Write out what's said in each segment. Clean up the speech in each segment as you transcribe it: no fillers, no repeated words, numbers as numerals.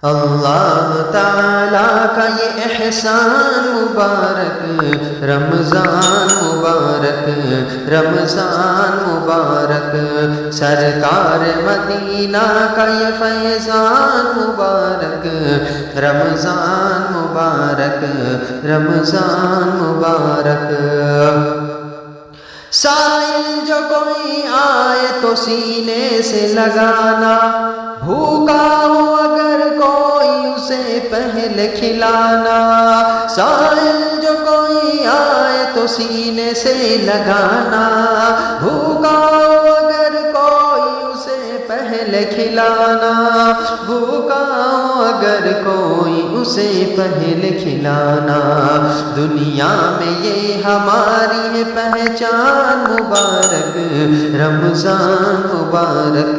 اللہ تعالیٰ کا یہ احسان مبارک، رمضان مبارک، رمضان مبارک، سرکار مدینہ کا یہ فیضان مبارک، رمضان مبارک، رمضان مبارک۔ سائل جو کوئی آئے تو سینے سے لگانا، بھوکا ہو اگر کوئی اسے پہلے کھلانا۔ سائل جو کوئی آئے تو سینے سے لگانا، بھوکا ہو اگر کوئی اسے پہلے کھلانا، بھوکا ہو اگر کوئی اسے پہلے کھلانا۔ دنیا میں یہ ہماری ہے پہچان مبارک، رمضان مبارک،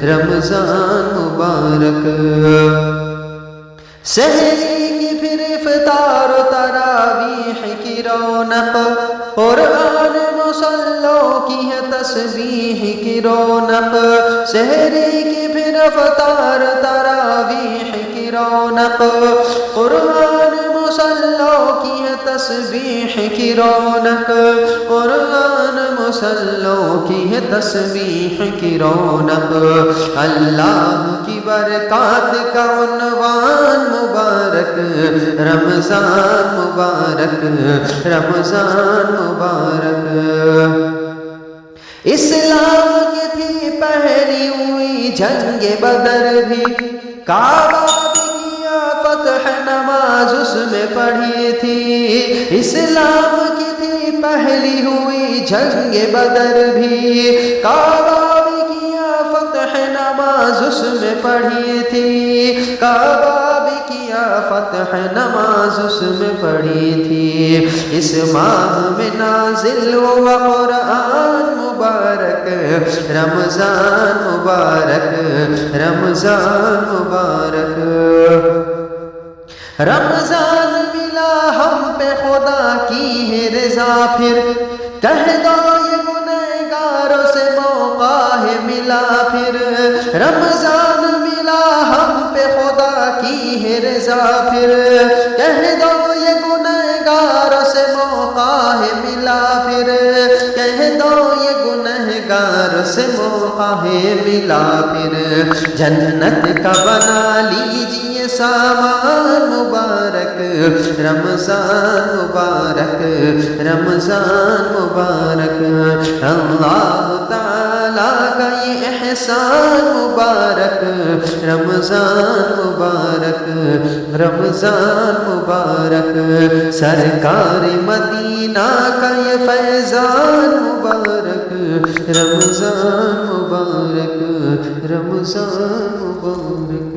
رمضان مبارک۔ سحری کی پھر افطار و تراویح کی رونق، قرآن مصلوں کی ہے تسبیح کی رونق۔ سحری کی پھر افطار تراویح کی رونق، قرآن مصلوں کی ہے تسبیح کی رونق، قرآن مصلوں کی ہے تسبیح کی رونق۔ اللہ کی برکات کا عنوان مبارک، رمضان مبارک، رمضان مبارک۔ اسلام کی تھی پہلی ہوئی جنگ بدر بھی، کعبہ بھی کیا فتح نماز اس میں پڑھی تھی۔ اسلام کی تھی پہلی ہوئی جنگ بدر بھی، کعبہ بھی کیا فتح نماز اس میں پڑھی تھی، کعبہ بھی کیا فتح نماز اس میں پڑھی تھی۔ اس ماہ میں نازل ہوا قرآن مبارک، رمضان مبارک، رمضان مبارک۔ رمضان ملا ہم پہ خدا کی ہے رضا، پھر کہہ دو یہ گنہگاروں سے موقع ہے ملا پھر۔ رمضان ملا ہم پہ خدا کی ہے رضا، پھر کہہ دو یہ گنہگاروں سے موقع ہے ملا پھر، کہہ دو یہ گنہگار سے موقع ہے ملا پھر۔ جنت کا بنا لیجئے سامان مبارک، رمضان مبارک، رمضان مبارک۔ اللہ تعالیٰ کا یہ احسان مبارک، رمضان مبارک، رمضان مبارک، سرکار مدینہ کا یہ فیضان مبارک، رمضان مبارک، رمضان مبارک۔